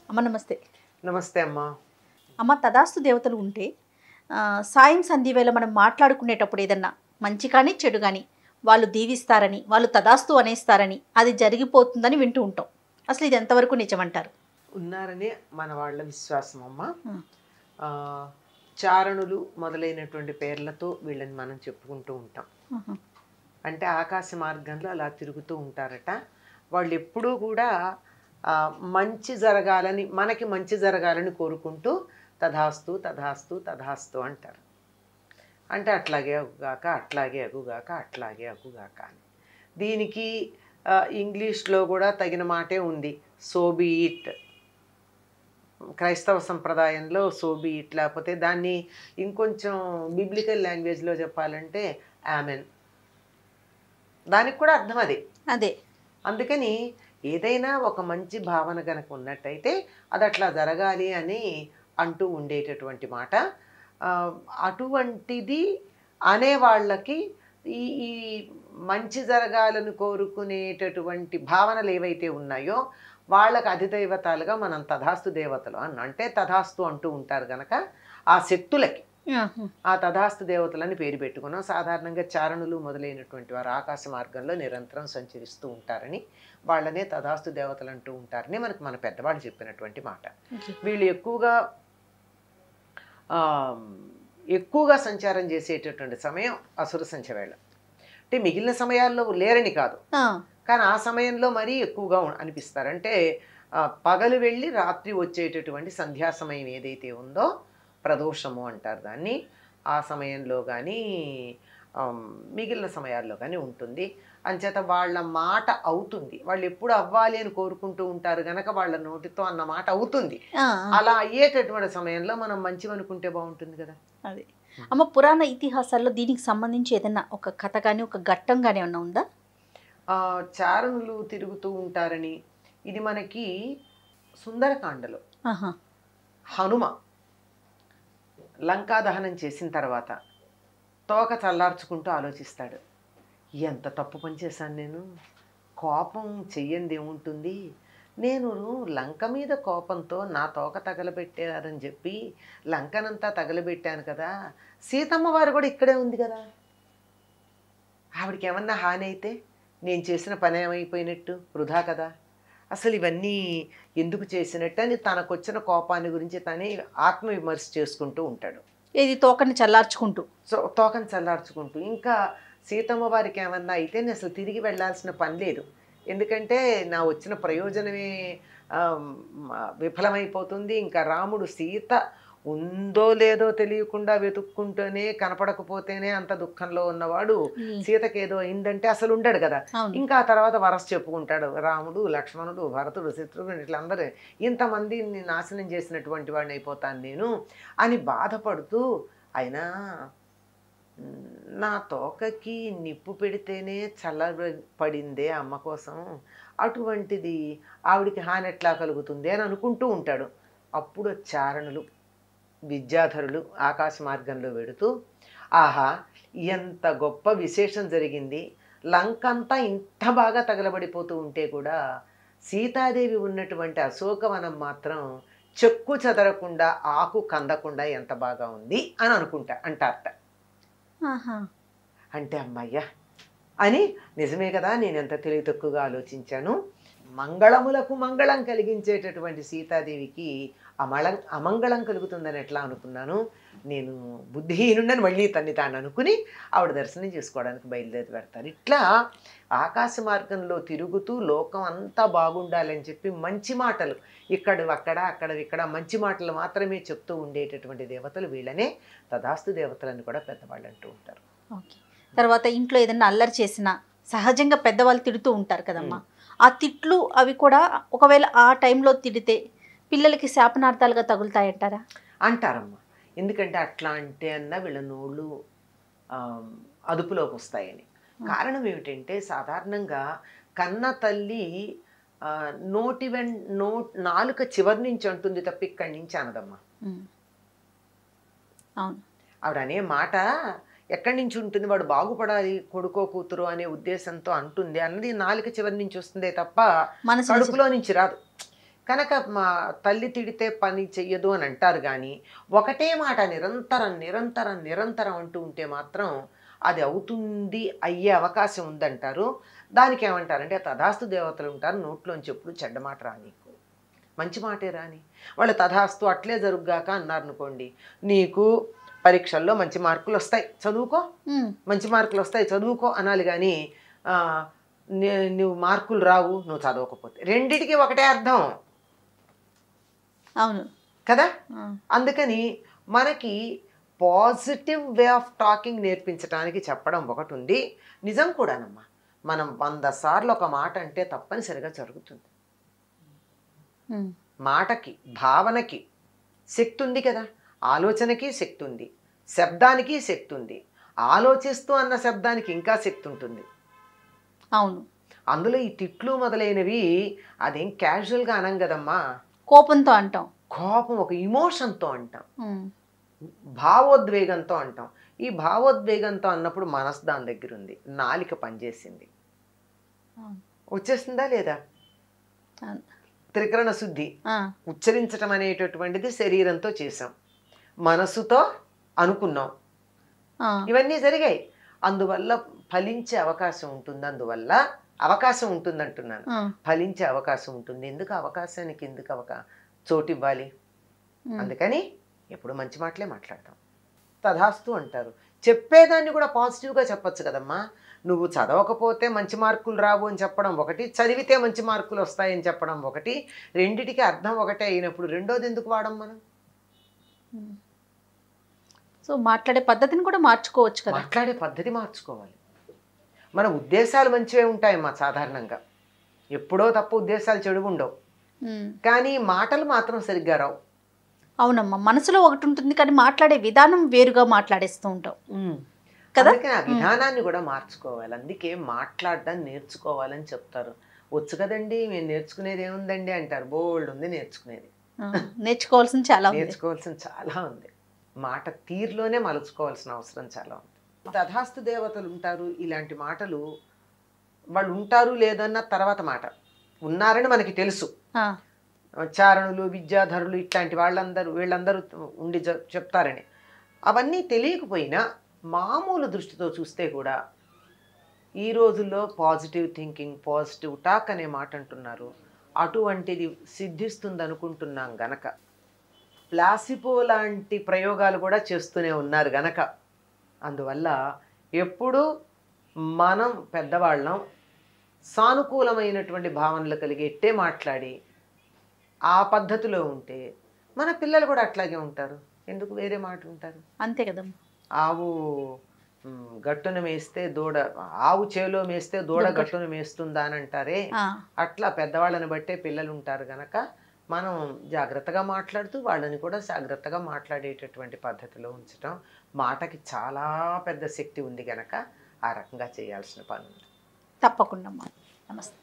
అమ్మ నమస్తే. నమస్తే అమ్మా. అమ్మ తదాస్తు దేవతలు ఉంటే సాయం సంధి వేళ మనం మాట్లాడుకునేటప్పుడు ఏదన్నా మంచి కానీ చెడు కానీ వాళ్ళు దీవిస్తారని వాళ్ళు తదాస్తు అనేస్తారని అది జరిగిపోతుందని వింటూ ఉంటాం. అసలు ఇది ఎంతవరకు నిజమంటారు? ఉన్నారని మన వాళ్ళ విశ్వాసం అమ్మ. చారణులు మొదలైనటువంటి పేర్లతో వీళ్ళని మనం చెప్పుకుంటూ ఉంటాం. అంటే ఆకాశ మార్గంలో అలా తిరుగుతూ ఉంటారట. వాళ్ళు ఎప్పుడూ కూడా మంచి జరగాలని, మనకి మంచి జరగాలని కోరుకుంటూ తధాస్తు తధాస్తు తధాస్తు అంటారు. అంటే అట్లాగే అగుగాక, అట్లాగే అగుగాక, అట్లాగే అగుగాక అని. దీనికి ఇంగ్లీష్లో కూడా తగిన మాటే ఉంది, సో బీ ఇట్. క్రైస్తవ సంప్రదాయంలో సో బీ ఇట్, లేకపోతే దాన్ని ఇంకొంచెం బిబ్లికల్ లాంగ్వేజ్లో చెప్పాలంటే ఆమెన్. దానికి కూడా అర్థం అదే. అందుకని ఏదైనా ఒక మంచి భావన కనుక ఉన్నట్టయితే అది అట్లా జరగాలి అని అంటూ ఉండేటటువంటి మాట. అటువంటిది అనేవాళ్ళకి ఈ మంచి జరగాలని కోరుకునేటటువంటి భావనలు ఏవైతే ఉన్నాయో వాళ్ళకి అధిదైవతాలుగా మనం తధాస్తు దేవతలు అంటే తధాస్తు అంటూ ఉంటారు కనుక ఆ శక్తులకి ఆ తధాస్తు దేవతలని పేరు పెట్టుకున్నాం. సాధారణంగా చారణులు మొదలైనటువంటి వారు ఆకాశ మార్గంలో నిరంతరం సంచరిస్తూ ఉంటారని వాళ్ళనే తధాస్తు దేవతలు అంటూ ఉంటారని మనకు మన పెద్దవాళ్ళు చెప్పినటువంటి మాట. వీళ్ళు ఎక్కువగా సంచారం చేసేటటువంటి సమయం అసుర సంధ్య వేళ. అంటే మిగిలిన సమయాల్లో లేరని కాదు, కానీ ఆ సమయంలో మరీ ఎక్కువగా అనిపిస్తారు. అంటే పగలు వెళ్ళి రాత్రి వచ్చేటటువంటి సంధ్యా సమయం ఏదైతే ఉందో ప్రదోషము అంటారు దాన్ని. ఆ సమయంలో కానీ మిగిలిన సమయాల్లో కానీ ఉంటుంది. అంచేత వాళ్ళ మాట అవుతుంది. వాళ్ళు ఎప్పుడు అవ్వాలి అని కోరుకుంటూ ఉంటారు కనుక వాళ్ళ నోటితో అన్న మాట అవుతుంది. అలా అయ్యేటటువంటి సమయంలో మనం మంచివనుకుంటే బాగుంటుంది కదా. అది అమ్మ, పురాణ ఇతిహాసాల్లో దీనికి సంబంధించి ఏదైనా ఒక కథ కానీ ఒక ఘట్టం కానీ ఏమన్నా ఉందా? చారణులు తిరుగుతూ ఉంటారని ఇది మనకి సుందరకాండలో హనుమ లంకా దహనం చేసిన తర్వాత తోక చల్లార్చుకుంటూ ఆలోచిస్తాడు, ఎంత తప్పు పని చేశాను నేను, కోపం చెయ్యంది ఏముంటుంది, నేను లంక మీద కోపంతో నా తోక తగలబెట్టారని చెప్పి లంకనంతా తగలబెట్టాను కదా, సీతమ్మ వారు కూడా ఇక్కడే ఉంది కదా, ఆవిడకి ఏమన్నా హాని అయితే నేను చేసిన పని ఏమైపోయినట్టు, వృధా కదా, అసలు ఇవన్నీ ఎందుకు చేసినట్టు అని తనకొచ్చిన కోపాన్ని గురించి తనే ఆత్మవిమర్శ చేసుకుంటూ ఉంటాడు. ఇది తోకని చల్లార్చుకుంటూ. సో తోకని చల్లార్చుకుంటూ ఇంకా సీతమ్మ వారికి ఏమన్నా అయితే నేను అసలు తిరిగి వెళ్ళాల్సిన పని లేదు, ఎందుకంటే నా వచ్చిన ప్రయోజనమే విఫలమైపోతుంది. ఇంకా రాముడు సీత ఉందో లేదో తెలియకుండా వెతుక్కుంటూనే కనపడకపోతేనే అంత దుఃఖంలో ఉన్నవాడు సీతకేదో అయిందంటే అసలు ఉండడు కదా. ఇంకా ఆ తర్వాత వరస చెప్పుకుంటాడు, రాముడు, లక్ష్మణుడు, భరతుడు, శత్రుఘ్నుడు ఇట్లందరూ ఇంతమందిని నాశనం చేసినటువంటి వాడిని అయిపోతాను నేను అని బాధపడుతూ, అయినా నా తోకకి నిప్పు పెడితేనే చల్లబడిందే అమ్మ కోసం, అటువంటిది ఆవిడికి హాని ఎట్లా కలుగుతుంది అని అనుకుంటూ ఉంటాడు. అప్పుడు చారణులు విద్యాధరులు ఆకాశ మార్గంలో వెడుతూ, ఆహా ఎంత గొప్ప విశేషం జరిగింది, లంకంతా ఇంత బాగా తగలబడిపోతూ ఉంటే కూడా సీతాదేవి ఉన్నటువంటి అశోకవనం మాత్రం చెక్కు చెదరకుండా ఆకు కందకుండా ఎంత బాగా ఉంది అని అంటారట. అంటే అమ్మయ్యా అని నిజమే కదా, నేను ఎంత తెలివి తక్కువగా ఆలోచించాను, మంగళములకు మంగళం కలిగించేటటువంటి సీతాదేవికి అమంగళం కలుగుతుందని ఎట్లా అనుకున్నాను, నేను బుద్ధిహీనుండని మళ్ళీ తాను అనుకుని ఆవిడ దర్శనం చేసుకోవడానికి బయలుదేరి పెడతారు. ఇట్లా ఆకాశ మార్గంలో తిరుగుతూ లోకం అంతా బాగుండాలని చెప్పి మంచి మాటలు ఇక్కడ మంచి మాటలు మాత్రమే చెప్తూ ఉండేటటువంటి దేవతలు వీళ్ళనే తదాస్తు దేవతలని కూడా పెద్దవాళ్ళు అంటూ ఉంటారు. ఓకే. తర్వాత ఇంట్లో ఏదైనా అల్లరి చేసినా సహజంగా పెద్దవాళ్ళు తిడుతూ ఉంటారు కదమ్మా, ఆ తిట్లు అవి కూడా ఒకవేళ ఆ టైంలో తిడితే పిల్లలకి శాపనార్థాలుగా తగులుతాయంటారా? అంటారమ్మా. ఎందుకంటే అట్లా అంటే అన్న వీళ్ళ నోళ్ళు అదుపులోకి వస్తాయని. కారణం ఏమిటంటే సాధారణంగా కన్న తల్లి నాలుక చివరి నుంచి అంటుంది తప్ప ఇక్కడి నుంచి అనదమ్మా. అవును, ఆవిడ అనే మాట ఎక్కడి నుంచి ఉంటుంది, వాడు బాగుపడాలి కొడుకో కూతురు అనే ఉద్దేశంతో అంటుంది అన్నది నాలుక చివరి నుంచి వస్తుందే తప్ప కడుపులో నుంచి రాదు. కనుక మా తల్లి తిడితే పని చెయ్యదు అని అంటారు, కానీ ఒకటే మాట నిరంతరం నిరంతరం నిరంతరం అంటూ ఉంటే మాత్రం అది అవుతుంది, అయ్యే అవకాశం ఉందంటారు. దానికి ఏమంటారంటే తథాస్తు దేవతలు ఉంటారు, నోట్లోంచి ఎప్పుడు చెడ్డ మాట రానీకు, మంచి మాటే రాని. వాళ్ళు తథాస్తు అట్లే జరుగుగాక అన్నారు అనుకోండి, నీకు పరీక్షల్లో మంచి మార్కులు వస్తాయి చదువుకో, మంచి మార్కులు వస్తాయి చదువుకో అనాలి, కానీ నువ్వు మార్కులు రావు నువ్వు చదవకపోతే. రెండిటికి ఒకటే అర్థం. అవును కదా. అందుకని మనకి పాజిటివ్ వే ఆఫ్ టాకింగ్ నేర్పించడానికి చెప్పడం ఒకటి ఉంది. నిజం కూడానమ్మా, మనం 100 సార్లు ఒక మాట అంటే తప్పనిసరిగా జరుగుతుంది. మాటకి భావనకి శక్తి ఉంది కదా, ఆలోచనకి శక్తి ఉంది, శబ్దానికి శక్తి ఉంది, ఆలోచిస్తూ అన్న శబ్దానికి ఇంకా శక్తి ఉంటుంది. అవును, అందులో ఈ తిట్లు మొదలైనవి అదేం క్యాజువల్గా అనం కదమ్మా, కోపంతో అంటాం, కోపం ఒక ఇమోషన్తో అంటాం, భావోద్వేగంతో అంటాం. ఈ భావోద్వేగంతో అన్నప్పుడు మనసు దాని దగ్గర ఉంది, నాలిక పనిచేసింది, వచ్చేస్తుందా లేదా? త్రికరణ శుద్ధి ఉచ్చరించటం అనేటటువంటిది శరీరంతో చేసాం, మనసుతో అనుకున్నాం, ఇవన్నీ జరిగాయి. అందువల్ల ఫలించే అవకాశం ఉంటుంది, అందువల్ల అవకాశం ఉంటుంది అంటున్నాను, ఫలించే అవకాశం ఉంటుంది. ఎందుకు అవకాశానికి ఎందుకు చోటు ఇవ్వాలి? అందుకని ఎప్పుడు మంచి మాటలే మాట్లాడతాం. తథాస్తు అంటారు, చెప్పేదాన్ని కూడా పాజిటివ్గా చెప్పచ్చు కదమ్మా. నువ్వు చదవకపోతే మంచి మార్కులు రావు అని చెప్పడం ఒకటి, చదివితే మంచి మార్కులు వస్తాయని చెప్పడం ఒకటి, రెండిటికి అర్థం ఒకటే అయినప్పుడు రెండోది ఎందుకు వాడం మనం? సో మాట్లాడే పద్ధతిని కూడా మార్చుకోవచ్చు కదా. మాట్లాడే పద్ధతి మార్చుకోవాలి. మన ఉద్దేశాలు మంచివే ఉంటాయమ్మా సాధారణంగా, ఎప్పుడో తప్పు ఉద్దేశాలు చెడు ఉండవు, కానీ మాటలు మాత్రం సరిగ్గా రావు. అవునమ్మా, మనసులో ఒకటి ఉంటుంది కానీ మాట్లాడే విధానం వేరుగా మాట్లాడేస్తూ ఉంటాం కదా. అందుకని ఆ విధానాన్ని కూడా మార్చుకోవాలి. అందుకే మాట్లాడడం నేర్చుకోవాలని చెప్తారు. వచ్చు కదండి మేము నేర్చుకునేది ఏముందండి అంటారు, బోల్డ్ ఉంది నేర్చుకునేది, నేర్చుకోవాల్సింది చాలా ఉంది. మాట తీరులోనే మలుచుకోవాల్సిన అవసరం చాలా ఉంది. తథాస్తు దేవతలు ఉంటారు, ఇలాంటి మాటలు వాళ్ళు ఉంటారు లేదన్న తర్వాత మాట, ఉన్నారని మనకి తెలుసు. చారణులు, విద్యాధరులు ఇట్లాంటి వీళ్ళందరూ ఉండి చెప్తారని, అవన్నీ తెలియకపోయినా మామూలు దృష్టితో చూస్తే కూడా ఈ రోజుల్లో పాజిటివ్ థింకింగ్, పాజిటివ్ టాక్ అనే మాట అంటున్నారు, అటువంటిది సిద్ధిస్తుంది అనుకుంటున్నాం గనక ప్లాసిబో లాంటి ప్రయోగాలు కూడా చేస్తూనే ఉన్నారు గనక, అందువల్ల ఎప్పుడు మనం పెద్దవాళ్ళం సానుకూలమైనటువంటి భావనలు కలిగేట్టే మాట్లాడి ఆ పద్ధతిలో ఉంటే మన పిల్లలు కూడా అట్లాగే ఉంటారు. ఎందుకు వేరే మాట ఉంటారు? అంతే కదమ్మా. ఆవు గట్టున మేస్తే ఆవు చేలో మేస్తే దూడ గట్టున మేస్తుందా అని అంటారే, అట్లా పెద్దవాళ్ళని బట్టే పిల్లలు ఉంటారు గనక మనం జాగ్రత్తగా మాట్లాడుతూ వాళ్ళని కూడా జాగ్రత్తగా మాట్లాడేటటువంటి పద్ధతిలో ఉంచటం. మాటకి చాలా పెద్ద శక్తి ఉంది గనక ఆ రకంగా చేయాల్సిన పని ఉంది. తప్పకుండా. నమస్తే.